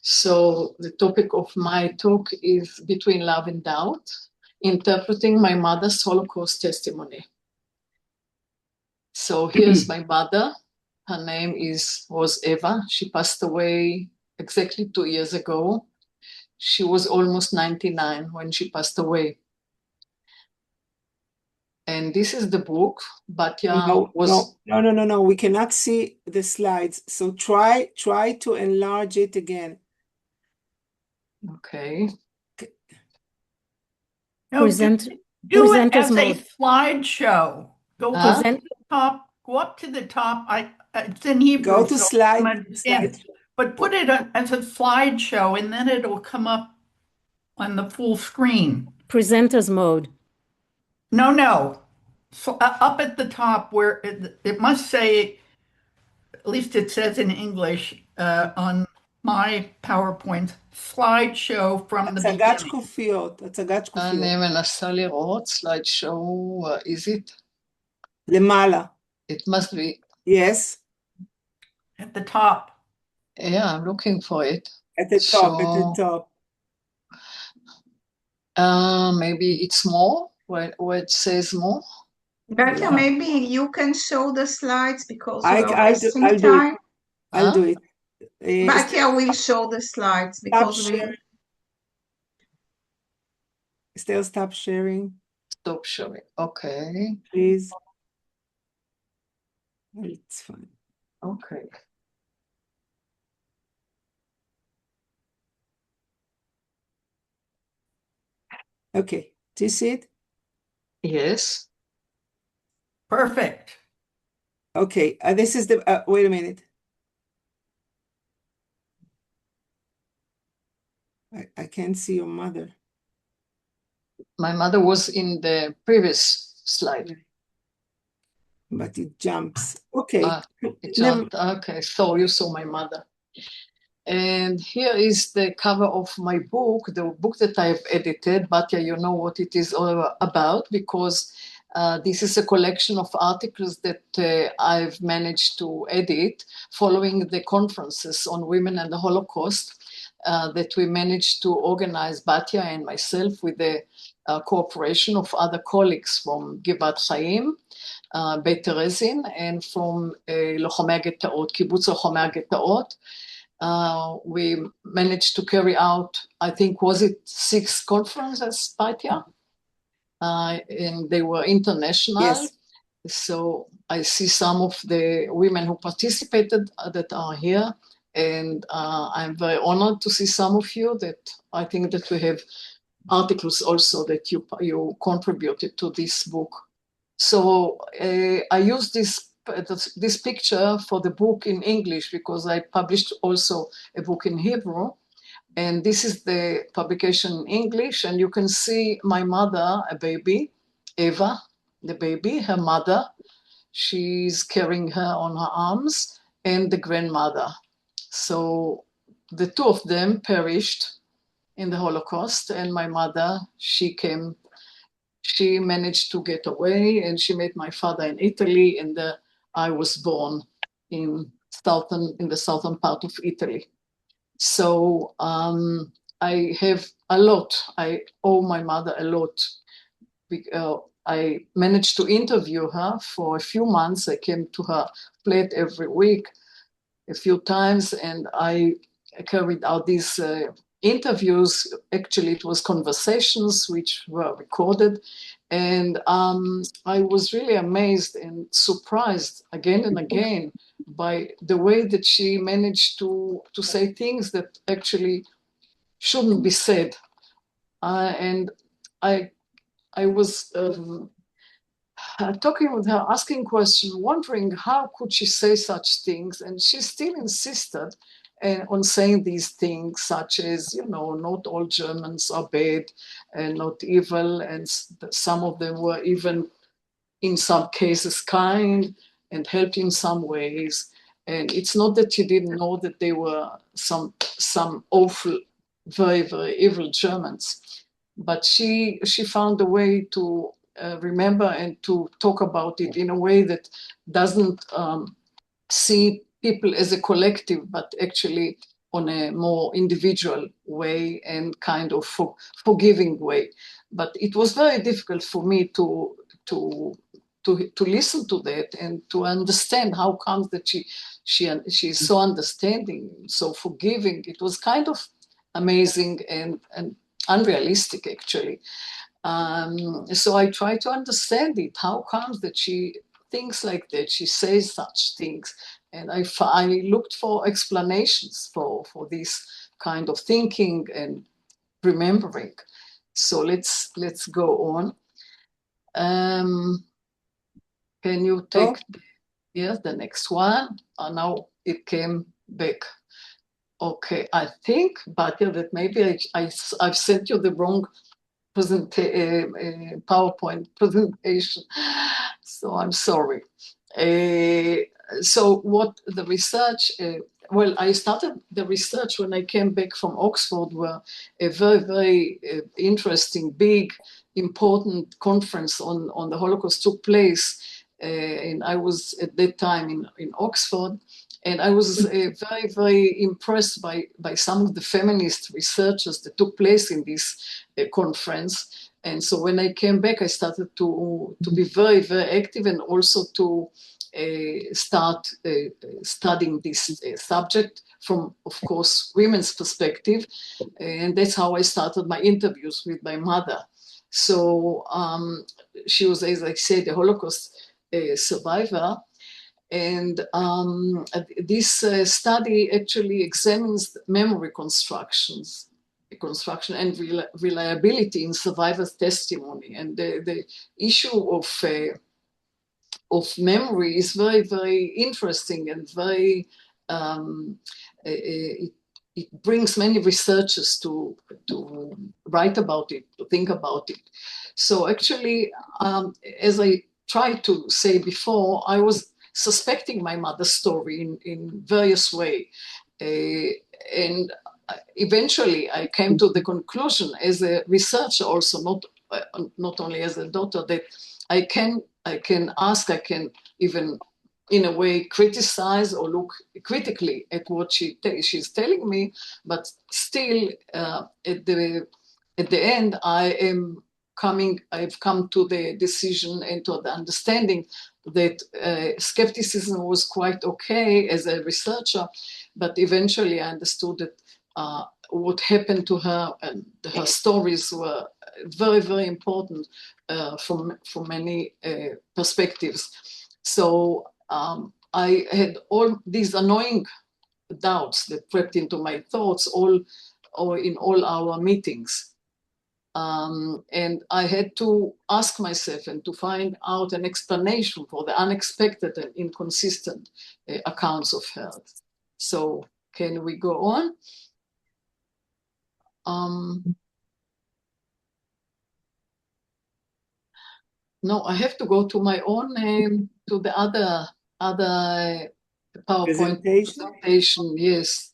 So the topic of my talk is Between Love and Doubt, interpreting my mother's Holocaust testimony. So here's my mother. Her name was Eva. She passed away exactly 2 years ago. She was almost 99 when she passed away. And this is the book. Batya was... No. We cannot see the slides. So try to enlarge it again. Okay. No, Present it as as a mode. slideshow. Go Huh? to the top. Go up to the top. It's in Hebrew. Go to so slide. I understand it. But put it as a slideshow, and then it'll come up on the full screen. Presenters mode. No. So up at the top where it must say, at least it says in English on my PowerPoint, slideshow from the הצגת beginning. שקופיות. אני מנסה לראות, slideshow, is it? למעלה. It must be. Yes. At the top. Yeah, I'm looking for it. At the top. Maybe it's more, where it says more. Batya, Yeah. maybe you can show the slides because I'll we're wasting time. I'll do it. Batya will show the slides because Esther, stop sharing. Stop sharing. Okay. Please. It's fine. Okay. Okay. Do you see it? Yes. Perfect. Okay. This is the, wait a minute. I can't see your mother. My mother was in the previous slide. But it jumps. Okay. It jumped. Okay, so you saw my mother. And here is the cover of my book, the book that I've edited. Batya, you know what it is all about, because this is a collection of articles that I've managed to edit following the conferences on women and the Holocaust that we managed to organize, Batya and myself, with the cooperation of other colleagues from Givat Chaim, Beit Terezin, and from Lochamei HaGetaot, Kibbutz Lochamei HaGetaot. We managed to carry out, I think, was it 6 conferences, Batya? And they were international. Yes. So I see some of the women who participated that are here. And I'm very honored to see some of you that I think that we have articles also that you contributed to this book. So I used this picture for the book in English because I published also a book in Hebrew. And this is the publication in English. And you can see my mother, a baby, Eva, the baby, her mother. She's carrying her on her arms, and the grandmother. So the 2 of them perished in the Holocaust, and my mother, she managed to get away, and she met my father in Italy, and I was born in the southern part of Italy. So I have a lot. I owe my mother a lot. I managed to interview her for a few months. I came to her flat every week a few times, and I carried out these interviews. Actually, it was conversations which were recorded. And I was really amazed and surprised again and again by the way that she managed to say things that actually shouldn't be said. And I was talking with her, asking questions, wondering how could she say such things, and she still insisted on saying these things, such as, not all Germans are bad and not evil, and some of them were even, in some cases, kind and helped in some ways. And it's not that she didn't know that they were some awful, very, very evil Germans, but she found a way to remember and to talk about it in a way that doesn't see people as a collective, but actually on a more individual way and kind of forgiving way. But it was very difficult for me to listen to that and to understand how comes that she's so understanding, so forgiving. It was kind of amazing and unrealistic, actually. So I try to understand it. How comes that she thinks like that? She says such things, and I looked for explanations for this kind of thinking and remembering. So let's go on. Can you take the next one? Now it came back. Okay, I think, Batya, that maybe I've sent you the wrong PowerPoint presentation, so I'm sorry. So what the research, well, I started the research when I came back from Oxford, where a very, very interesting, big, important conference on the Holocaust took place. And I was at that time in Oxford. And I was very, very impressed by some of the feminist researchers that took place in this conference. And so when I came back, I started to be very, very active, and also to start studying this subject from, of course, women's perspective. And that's how I started my interviews with my mother. So she was, as I said, a Holocaust survivor. And this study actually examines memory construction and reliability in survivors' testimony. And the issue of memory is very, very interesting and very, it brings many researchers to write about it, to think about it. So actually, as I tried to say before, I was suspecting my mother's story in various ways. And eventually I came to the conclusion as a researcher, also not only as a daughter, that I can ask, I can even in a way criticize or look critically at what she's telling me, but still at the end I've come to the decision and to the understanding that skepticism was quite okay as a researcher, but eventually I understood that what happened to her and her stories were very, very important from many perspectives. So I had all these annoying doubts that crept into my thoughts in all our meetings. And I had to ask myself and to find out an explanation for the unexpected and inconsistent accounts of her. So can we go on? No, I have to go to my own, to the other PowerPoint presentation. Yes.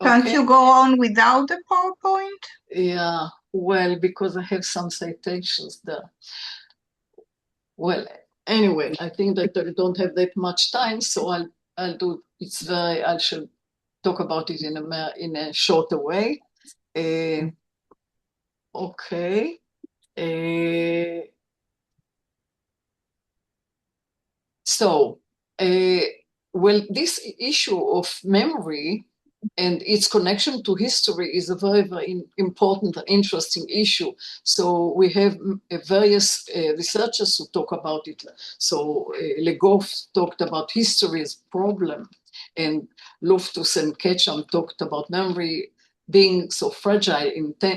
Can't you go on without the PowerPoint? Yeah, well, because I have some citations there. Well, anyway, I think that I don't have that much time, so I'll do. I shall talk about it in a shorter way. Okay. So, well, this issue of memory and its connection to history is a very, very important and interesting issue. So we have various researchers who talk about it. So Le Goff talked about history as problem, and Loftus and Ketchum talked about memory being so fragile,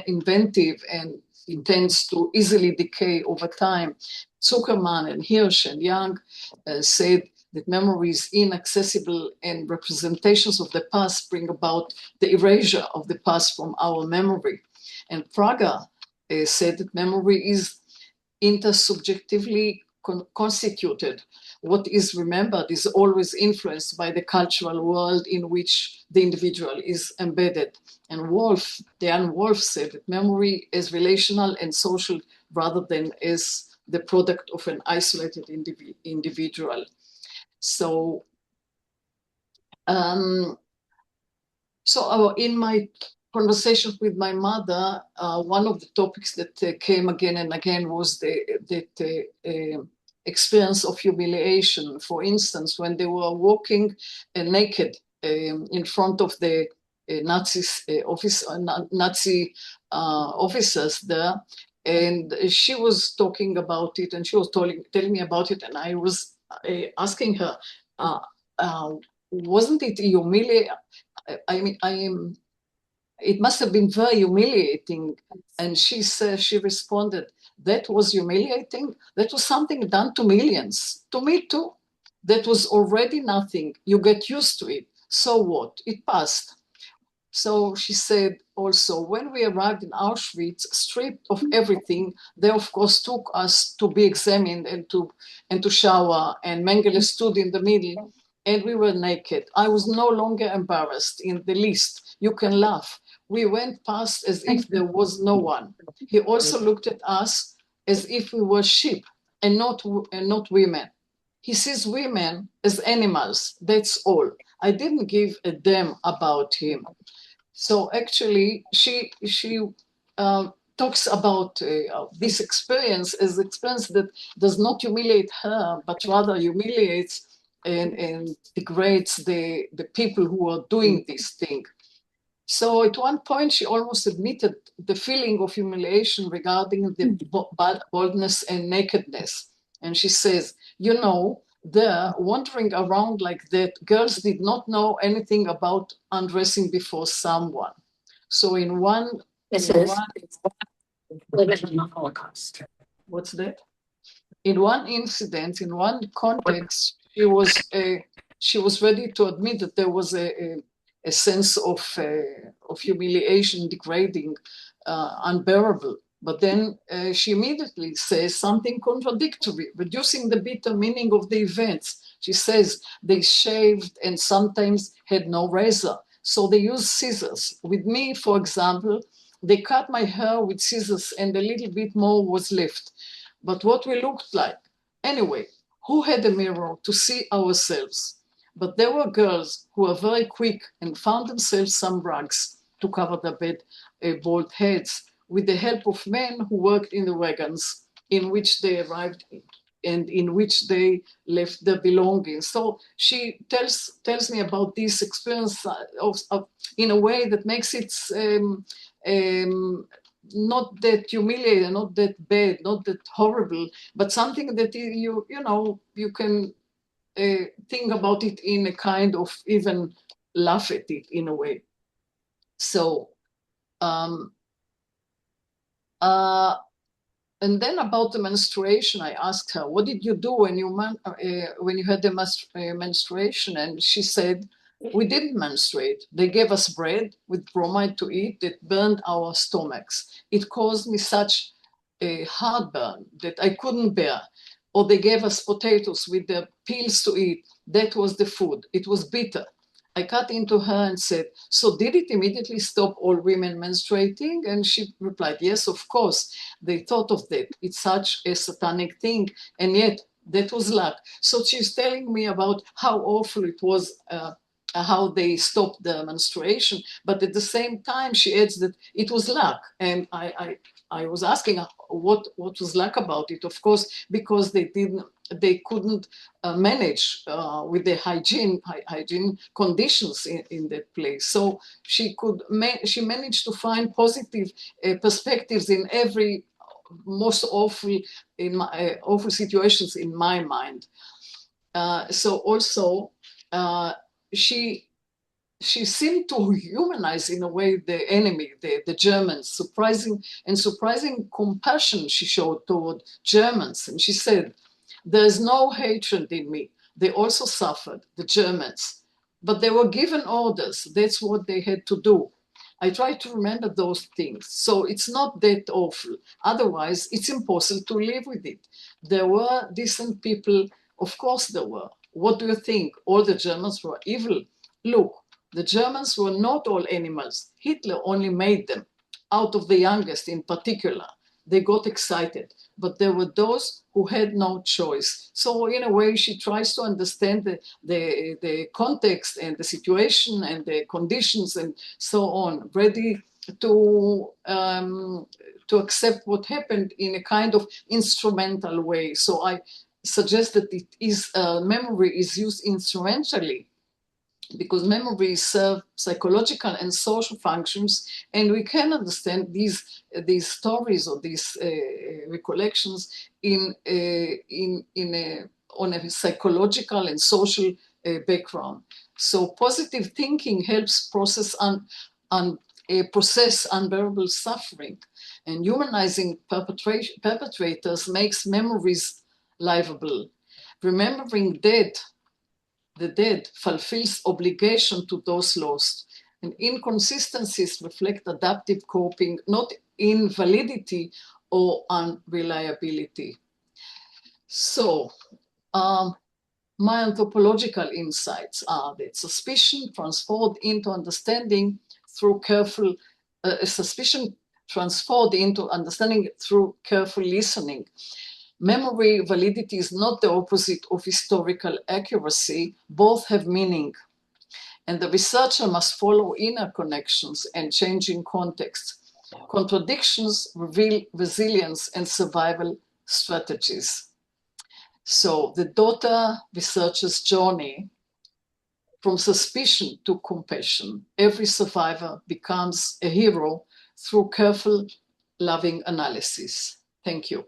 inventive, and it tends to easily decay over time. Zuckerman and Hirsch and Young said that memory is inaccessible and representations of the past bring about the erasure of the past from our memory. And Prager said that memory is intersubjectively constituted. What is remembered is always influenced by the cultural world in which the individual is embedded. And Diane Wolf said that memory is relational and social rather than as the product of an isolated individual. So So in my conversations with my mother, one of the topics that came again and again was the experience of humiliation. For instance, when they were walking naked in front of the Nazi officers there, and she was talking about it, and she was telling me about it, and I was asking her, wasn't it humiliating? It must have been very humiliating. And she responded, that was humiliating. That was something done to millions, to me too. That was already nothing. You get used to it. So what? It passed. So she said also, when we arrived in Auschwitz, stripped of everything, they of course took us to be examined and to shower, and Mengele stood in the middle, and we were naked. I was no longer embarrassed in the least. You can laugh. We went past as if there was no one. He also looked at us as if we were sheep and not women. He sees women as animals, that's all. I didn't give a damn about him. So actually, she talks about this experience as experience that does not humiliate her, but rather humiliates and degrades the people who are doing this thing. So at one point, she almost admitted the feeling of humiliation regarding the boldness and nakedness. And she says, you know, there, wandering around like that, girls did not know anything about undressing before someone. So in one... living in the Holocaust. What's that? In one incident, in one context, she was ready to admit that there was a sense of humiliation, degrading, unbearable. But then she immediately says something contradictory, reducing the bitter meaning of the events. She says they shaved and sometimes had no razor, so they used scissors. With me, for example, they cut my hair with scissors and a little bit more was left. But what we looked like? Anyway, who had a mirror to see ourselves? But there were girls who were very quick and found themselves some rugs to cover their bald heads with the help of men who worked in the wagons in which they arrived and in which they left their belongings. So she tells me about this experience in a way that makes it not that humiliating, not that bad, not that horrible, but something that you can think about it in a kind of even laugh at it in a way. So, and then about the menstruation, I asked her, what did you do when you had the menstruation? And she said, we didn't menstruate. They gave us bread with bromide to eat that burned our stomachs. It caused me such a heartburn that I couldn't bear. Or they gave us potatoes with the peels to eat. That was the food. It was bitter. I cut into her and said, so did it immediately stop all women menstruating? And she replied, yes, of course. They thought of that. It's such a satanic thing. And yet that was luck. So she's telling me about how awful it was, how they stopped the menstruation. But at the same time, she adds that it was luck. And I was asking her what was luck about it. Of course, because they couldn't manage with the hygiene conditions in that place. So she managed to find positive perspectives in every most awful situations in my mind. So also she seemed to humanize in a way the enemy, the Germans, surprising compassion she showed toward Germans. And she said, there is no hatred in me. They also suffered, the Germans, but they were given orders. That's what they had to do. I try to remember those things. So it's not that awful. Otherwise, it's impossible to live with it. There were decent people. Of course there were. What do you think? All the Germans were evil? Look, the Germans were not all animals. Hitler only made them, out of the youngest in particular. they got excited. But there were those who had no choice. So in a way, she tries to understand the context and the situation and the conditions and so on, ready to accept what happened in a kind of instrumental way. So I suggest that it is memory is used instrumentally, because memory serves psychological and social functions, and we can understand these stories or these recollections on a psychological and social background. So positive thinking helps process unbearable suffering, and humanizing perpetrators makes memories livable. Remembering the dead fulfills obligation to those lost, and inconsistencies reflect adaptive coping, not invalidity or unreliability. So, my anthropological insights are that suspicion transformed into understanding through careful listening. Memory validity is not the opposite of historical accuracy. Both have meaning. And the researcher must follow inner connections and changing contexts. Contradictions reveal resilience and survival strategies. So the daughter researcher's journey from suspicion to compassion. Every survivor becomes a hero through careful, loving analysis. Thank you.